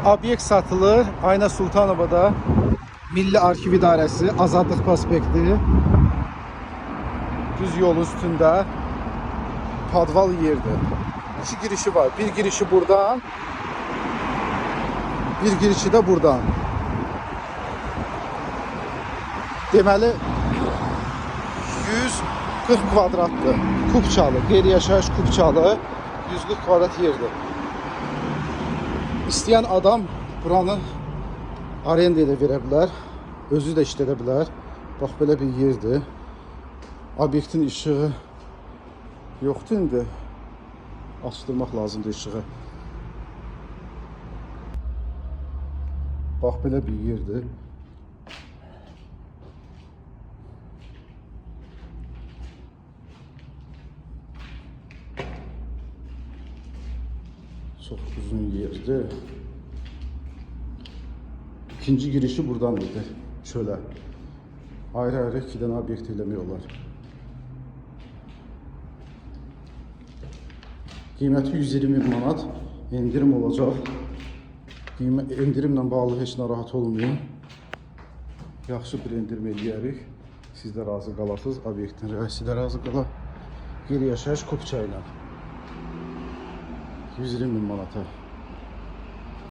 Obyekt satılır. Ayna Sultanova'da Milli Arxiv İdarəsi, Azadlıq prospekti. Düz yolun üstündə podval yerdir. İki girişi var. Bir girişi buradan, bir girişi de buradan. Deməli 140 kvadratdır. Kubçalı, qeyri-yaşayış kubçalı 140 kvadrat yerdir. İstəyən adam buranı arenda ilə verə bilər, özü də işlədə bilər. Bax, belə bir yerdir. Obyektin işığı yoxdur indi. Açdırmaq lazımdır işığı. Bax, belə bir yerdir. Çok uzun yerdir. İkinci girişi buradan idi. Şöyle. Ayrı-ayrı iki dənə obyekt eləmək olar. Qiyməti 120.000 manat. İndirim olacaq. İndirimlə bağlı heç narahat olmayın. Yaxşı bir indirim eləyərik. Siz də razı qalarsınız. Obyektin rəisi də razı qalar. Qeyri-yaşayış kubça ilə 120.000 manata.